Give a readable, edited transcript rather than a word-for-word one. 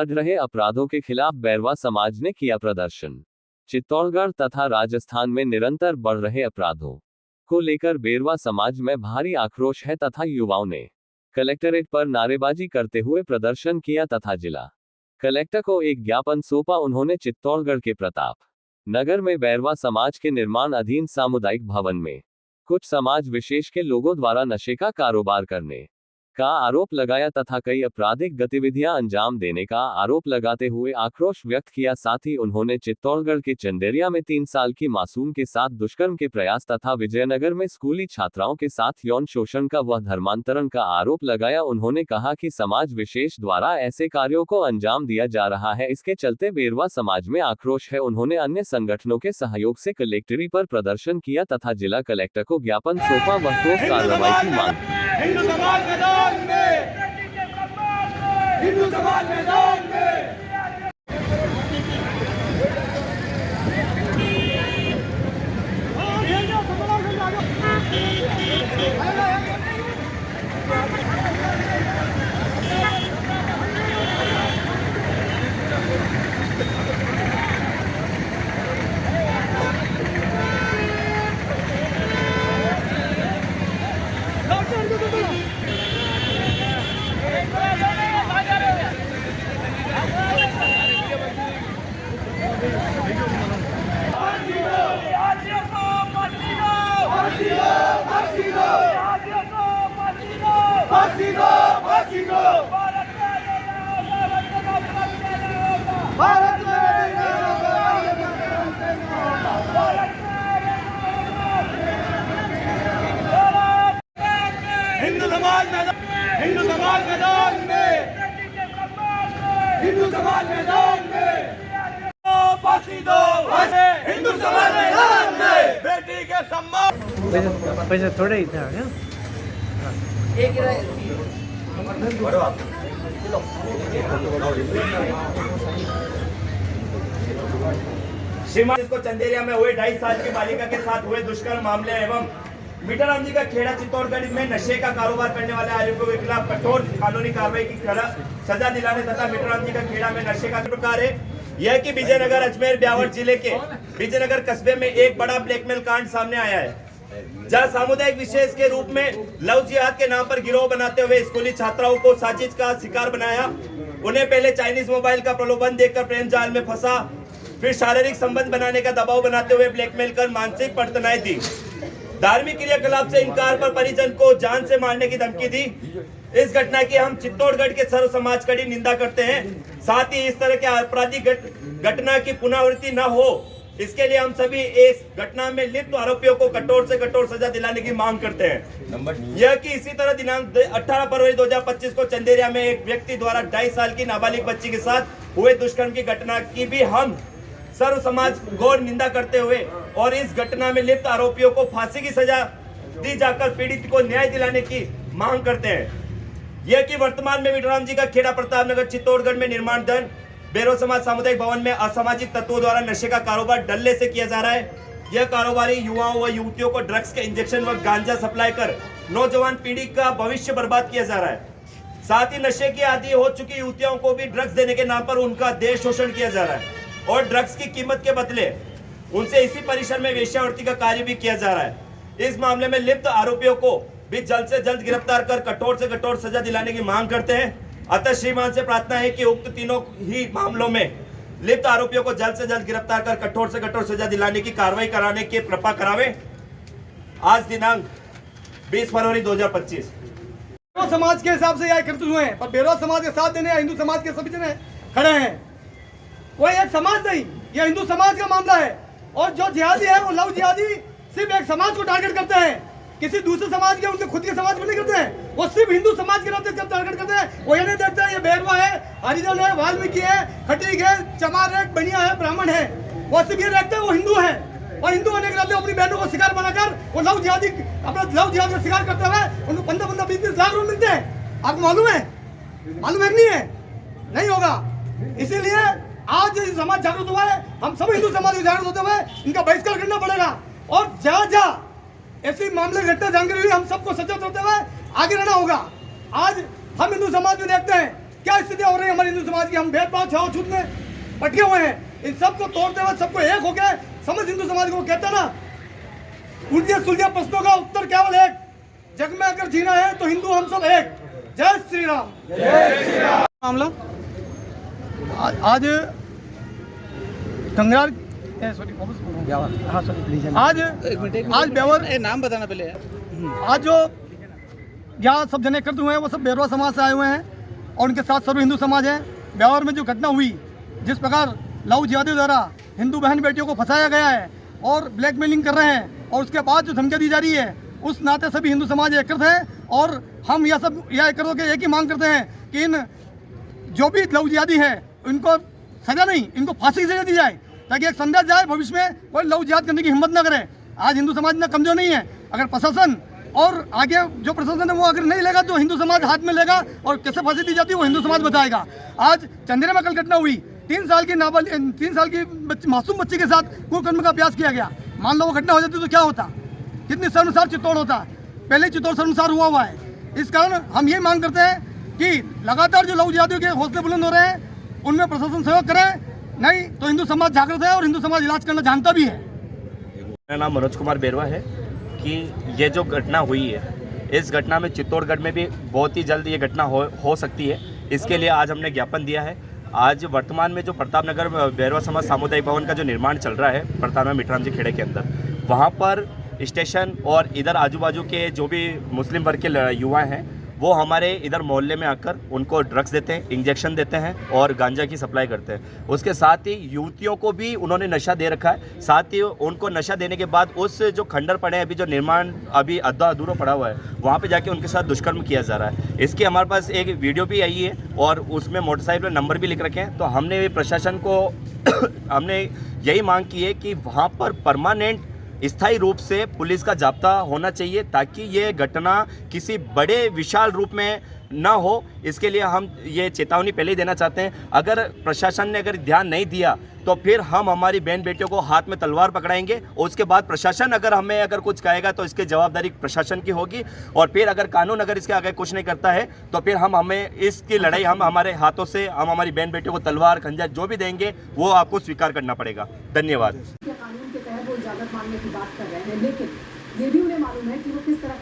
बढ़ रहे अपराधों के खिलाफ बैरवा समाज ने किया प्रदर्शन। चित्तौड़गढ़ तथा राजस्थान में निरंतर बढ़ रहे अपराधों को लेकर बैरवा समाज में भारी आक्रोश है तथा युवाओं ने कलेक्ट्रेट पर नारेबाजी करते हुए प्रदर्शन किया तथा जिला कलेक्टर को एक ज्ञापन सौंपा। उन्होंने चित्तौड़गढ़ के प्रताप नगर में बैरवा समाज के निर्माण अधीन सामुदायिक भवन में कुछ समाज विशेष के लोगों द्वारा नशे का कारोबार करने का आरोप लगाया तथा कई आपराधिक गतिविधियां अंजाम देने का आरोप लगाते हुए आक्रोश व्यक्त किया। साथ ही उन्होंने चित्तौड़गढ़ के चंदेरिया में 3 साल की मासूम के साथ दुष्कर्म के प्रयास तथा विजयनगर में स्कूली छात्राओं के साथ यौन शोषण का व धर्मांतरण का आरोप लगाया। उन्होंने कहा कि समाज विशेष द्वारा ऐसे कार्यों को अंजाम दिया जा रहा है, इसके चलते बैरवा समाज में आक्रोश है। उन्होंने अन्य संगठनों के सहयोग से कलेक्ट्रेट पर प्रदर्शन किया तथा जिला कलेक्टर को ज्ञापन सौंपा व ठोस कार्रवाई की मांग की। हिंदू समाज मैदान में, हिंदू समाज मैदान में। हिंदू समाज मैदान में, हिंदू समाज मैदान में, फांसी दो, हिंदू समाज मैदान में, बेटी के सम्मान। पैसे थोड़े ही था क्या? श्रीमान इसको चंदेरिया में हुए 2.5 साल की बालिका के साथ हुए दुष्कर्म मामले एवं मीठाराम जी का खेड़ा चित्तौड़गढ़ में नशे का कारोबार करने वाले आरोपियों के खिलाफ कठोर कानूनी कार्रवाई की सजा दिलाने तथा मीठाराम जी का खेड़ा में नशे का प्रकार है यह कि विजयनगर अजमेर ब्यावर जिले के विजयनगर कस्बे में एक बड़ा ब्लैकमेल कांड सामने आया है, जहां सामुदायिक विशेष के रूप में लव जिहाद के नाम पर गिरोह बनाते हुए स्कूली छात्राओं को साजिश का शिकार बनाया। उन्हें पहले चाइनीज मोबाइल का प्रलोभन देकर प्रेम जाल में फंसा, फिर शारीरिक संबंध बनाने का दबाव बनाते हुए ब्लैकमेल कर मानसिक पटनाएं दी, धार्मिक क्रियाकलाप से इनकार पर परिजन को जान से मारने की धमकी दी। इस घटना की हम चित्तौड़गढ़ के सर्व समाज कड़ी निंदा करते हैं। साथ ही इस तरह के आपराधिक घटना की पुनरावृत्ति न हो, इसके लिए हम सभी इस घटना में लिप्त आरोपियों को कठोर से कठोर सजा दिलाने की मांग करते हैं। यह कि इसी तरह दिनांक 18 फरवरी 2025 को चंदेरिया में एक व्यक्ति द्वारा 2.5 साल की नाबालिग बच्ची के साथ हुए दुष्कर्म की घटना की भी हम सर्व समाज घोर निंदा करते हुए और इस घटना में लिप्त आरोपियों को फांसी की सजा दी जाकर पीड़ित को न्याय दिलाने की मांग करते हैं। यह कि वर्तमान में मीठाराम जी का खेड़ा प्रताप नगर चित्तौड़गढ़ में निर्माण धन बैरवा समाज सामुदायिक भवन में असामाजिक तत्वों द्वारा नशे का कारोबार डल्ले से किया जा रहा है। यह कारोबारी युवाओं व युवतियों को ड्रग्स के इंजेक्शन व गांजा सप्लाई कर नौजवान पीढ़ी का भविष्य बर्बाद किया जा रहा है। साथ ही नशे की आदी हो चुकी युवतियों को भी ड्रग्स देने के नाम पर उनका देह शोषण किया जा रहा है और ड्रग्स की कीमत के बदले उनसे इसी परिसर में वेश्यावृत्ति का कार्य भी किया जा रहा है। इस मामले में लिप्त आरोपियों को भी जल्द से जल्द गिरफ्तार कर कठोर से कठोर सजा दिलाने की मांग करते हैं। अतः श्रीमान से प्रार्थना है कि उक्त तीनों ही मामलों में लिप्त आरोपियों को जल्द से जल्द गिरफ्तार कर कठोर से कठोर सजा दिलाने की कार्रवाई कराने की कृपा करावे। आज दिनांक 20 फरवरी 2025 समाज के हिसाब से यह कृत्य हुए हैं, पर बैरवा समाज के साथ देने हिंदू समाज के सभी जने खड़े हैं। कोई एक समाज नहीं, यह हिंदू समाज का मामला है। और जो जिहादी है वो लव जिहादी सिर्फ एक समाज को टारगेट करते हैं, किसी दूसरे समाज के उनके खुद के समाज को नहीं करते हैं। वो सिर्फ हिंदू समाज के नाते टारगेट करते हैं। वो ये नहीं देखते हैं ये बैरवा है, हरिजन है, वाल्मीकि है, खटीक है, चमार है, बनिया है, ब्राह्मण है। वो सिर्फ ये देखते हैं वो हिंदू है और हिंदू होने के नाते अपनी बहनों को शिकार बनाकर वो लव जिहादी अपना लव जिहाद का शिकार करते हुए उनको 15-20 लाख रुपए मिलते हैं। आपको मालूम है? मालूम है नहीं है? नहीं होगा। इसीलिए आज समाज जागरूक हुआ है, हम सभी हिंदू समाज को जागरूक होते हुए इनका बहिष्कार करना पड़ेगा और जहाँ ऐसे मामले घटना जानकारी हुई हम सबको सचेत होते हुए आगे रहना होगा। आज हम हिंदू समाज में देखते हैं क्या स्थिति हो रही है हमारे हिंदू समाज की? हम भेदभाव छाव छूट में भटके हुए हैं। इन सबको तोड़ते हुए सबको एक हो गए समझ हिंदू समाज को कहते हैं ना, उलझे सुलझे प्रश्नों का उत्तर केवल एक, जग में अगर जीना है तो हिंदू हम सब एक। जय श्री राम। जय श्री राम। मामला आज गंगरार आज ब्यावर नाम बताना पहले। आज जो यहाँ सब जने एकत्र हुए हैं वो सब बेरवा समाज से आए हुए हैं और उनके साथ सर्व हिंदू समाज है। ब्यावर में जो घटना हुई, जिस प्रकार लव जिहादी द्वारा हिंदू बहन बेटियों को फंसाया गया है और ब्लैकमेलिंग कर रहे हैं और उसके बाद जो धमकियाँ दी जा रही है, उस नाते सभी हिंदू समाज एकत्र है और हम यह सब एकत्र होकर एक ही मांग करते हैं कि इन जो भी लव जिहादी है इनको सजा नहीं, इनको फांसी की सजा दी जाए ताकि एक संदेश जाए भविष्य में कोई लव जिहाद करने की हिम्मत न करे। आज हिंदू समाज इतना कमजोर नहीं है। अगर प्रशासन और आगे जो प्रशासन है वो अगर नहीं लेगा तो हिंदू समाज हाथ में लेगा और कैसे फांसी दी जाती है वो हिंदू समाज बताएगा। आज चंदेरे में कल घटना हुई, 3 साल की मासूम बच्ची के साथ कुकर्म का अभ्यास किया गया। मान लो वो घटना हो जाती तो क्या होता, कितनी शर्मसार चित्तौड़ होता। पहले चित्तौड़ शर्मसार हुआ है। इस कारण हम ये मांग करते हैं कि लगातार जो लव जिहादियों के हौसले बुलंद हो रहे हैं उनमें प्रशासन सहयोग करे, नहीं तो हिंदू समाज जागृत है और हिंदू समाज इलाज करना जानता भी है। मेरा नाम मनोज कुमार बेरवा है कि ये जो घटना हुई है, इस घटना में चित्तौड़गढ़ में भी बहुत ही जल्द ये घटना हो सकती है। इसके लिए आज हमने ज्ञापन दिया है। आज वर्तमान में जो प्रताप नगर बेरवा समाज सामुदायिक भवन का जो निर्माण चल रहा है प्रताप में मिठराम जी खेड़े के अंदर, वहाँ पर स्टेशन और इधर आजू बाजू के जो भी मुस्लिम वर्ग के युवा हैं वो हमारे इधर मोहल्ले में आकर उनको ड्रग्स देते हैं, इंजेक्शन देते हैं और गांजा की सप्लाई करते हैं। उसके साथ ही युवतियों को भी उन्होंने नशा दे रखा है। साथ ही उनको नशा देने के बाद उस जो खंडर पड़े हैं, अभी जो निर्माण अभी अद्धा अधूरा पड़ा हुआ है, वहाँ पे जाके उनके साथ दुष्कर्म किया जा रहा है। इसकी हमारे पास एक वीडियो भी आई है और उसमें मोटरसाइकिल पर नंबर भी लिख रखे हैं। तो हमने प्रशासन को हमने यही मांग की है कि वहाँ पर परमानेंट स्थायी रूप से पुलिस का जाब्ता होना चाहिए ताकि ये घटना किसी बड़े विशाल रूप में ना हो। इसके लिए हम ये चेतावनी पहले ही देना चाहते हैं। अगर प्रशासन ने अगर ध्यान नहीं दिया तो फिर हम हमारी बहन बेटियों को हाथ में तलवार पकड़ाएंगे और उसके बाद प्रशासन अगर कुछ कहेगा तो इसकी जवाबदारी प्रशासन की होगी। और फिर अगर कानून अगर इसके आगे कुछ नहीं करता है तो फिर हमें इसकी लड़ाई हम हमारे हाथों से हम हमारी बहन बेटियों को तलवार खंजर जो भी देंगे वो आपको स्वीकार करना पड़ेगा। धन्यवाद। कानून के तहत वो इजाजत मांगने की बात कर रहे हैं, लेकिन ये भी उन्हें मालूम है कि वो किस तरह